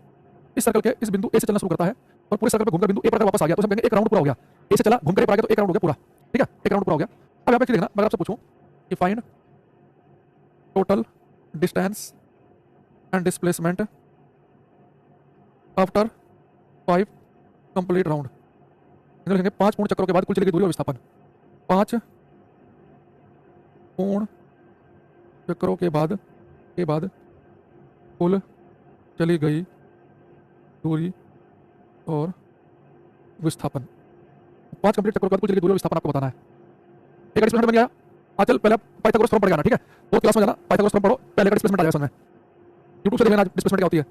इस सर्कल के इस बिंदु ए से चलना शुरू करता है और पूरे सर्कल पे घूमकर बिंदु ए पर वापस आ गया, तो हम कहेंगे एक राउंड पूरा हो गया। ए से चला घूमकर ए पर आ गया तो एक राउंड हो गया पूरा, ठीक है, एक राउंड पूरा हो गया। अब यहाँ पे देखना, मैं आपसे पूछूं कि find total distance and displacement after 5 complete round. लिखेंगे 5 पूर्ण चक्रों के बाद कुल चली गई दूरी और विस्थापन। 5 पूर्ण चक्रों के बाद कुल चली गई दूरी और विस्थापन। 5 कंप्लीट चक्रों के बाद कुल चली गई दूरी और विस्थापन आपको बताना है। एक डिस्प्लेसमेंट बन गया। चल पहले पाइथागोरस थ्योरम पढ़ जाना, ठीक है, तो क्लास में जाना, पाइथागोरस थ्योरम पढ़ो, पहले का डिस्प्लेसमेंट आ जाएगा समझ में। यूट्यूब से देखना डिस्प्लेसमेंट क्या होती है।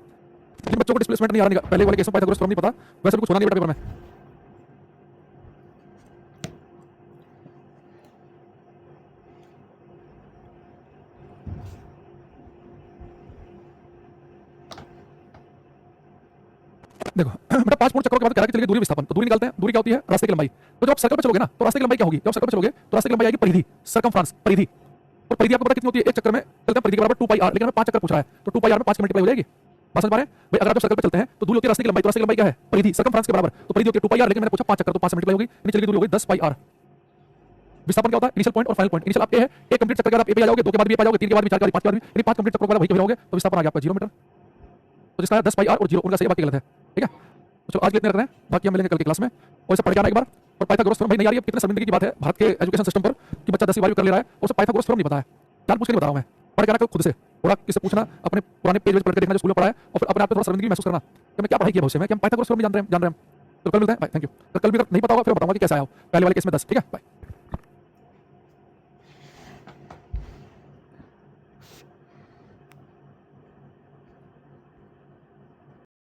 जिन बच्चों को डिस्प्लेसमेंट नहीं आ रहा, पहले वाले केस में पाइथागोरस थ्योरम नहीं पता, वैसे भी कुछ होना नहीं बेटा पेपर में। देखो बेटा 5 पूर्ण चक्रों के बाद कह रहा है कि चलिए दूरी विस्थापन, तो दूरी निकालते हैं। दूरी क्या होती है? रास्ते की लंबाई। तो जब आप सर्कल पे चलोगे ना, तो रास्ते की लंबाई क्या होगी? जब सर्कल पे चलोगे तो रास्ते की लंबाई आएगी परिधि, सर्कमफ्रेंस, परिधि। और परिधि आपको पता कितनी होती है? एक चक्कर में चलते हैं परिधि के बराबर 2 पाई आर, लेकिन हमें 5 चक्कर पूछ रहा है, तो 2 पाई आर में 5 की मल्टीप्लाई हो जाएगी। बात समझ पा रहे हैं भाई? अगर आप सर्कल पे चलते हैं तो दूरी होती है रास्ते की लंबाई, तो रास्ते की लंबाई क्या है? परिधि, सर्कमफ्रेंस के बराबर, तो परिधि होती है 2 पाई आर, लेकिन मैंने पूछा 5 चक्कर, तो 5 से मल्टीप्लाई होगी, यानी चली गई दूरी हो गई 10 पाई आर। विस्थापन क्या होता है? इनिशियल पॉइंट और फाइनल पॉइंट। इनिशियल आप ए है, एक कंप्लीट चक्कर के बाद आप ए पे आ जाओगे, 2 के बाद भी ए पे आ जाओगे, 3 के बाद भी, 4 के बाद भी, 5 के बाद भी, यानी 5 कंप्लीट चक्कर के बाद वहीं पे रहोगे, तो विस्थापन आ गया आपका 0 मीटर। तो जिसका 10 पाई आर और 0 उनका सही, बाकी गलत है, ठीक है। तो चलो आज के लिए इतने रख रहे हैं, बाकी हम मिलेंगे कल की क्लास में। और इसे पढ़ के आना एक बार। और पाइथागोरस थ्योरम भाई नहीं आ रही है, कितने शर्मिंदगी की बात है भारत के एजुकेशन सिस्टम पर कि बच्चा 10वीं 12वीं कर ले रहा है और उसे पाइथागोरस थ्योरम नहीं पता है। जान पूछ के नहीं बता रहा हूं मैं, पढ़ के आना खुद से, थोड़ा किसी पूछना, अपने पुराने पेज पढ़ के देखना जो स्कूल में पढ़ा है, और फिर अपने आप पे थोड़ा शर्मिंदगी महसूस करना कि मैं क्या पढ़ाई किया भविष्य में, कि हम पाइथागोरस थ्योरम नहीं जान रहे हैं। तो कल मिलते हैं, थैंक यू। कल भी अगर नहीं पता होगा फिर बताऊंगा कि कैसे आया हो, पहले वाले केस में 10, ठीक है, बाय।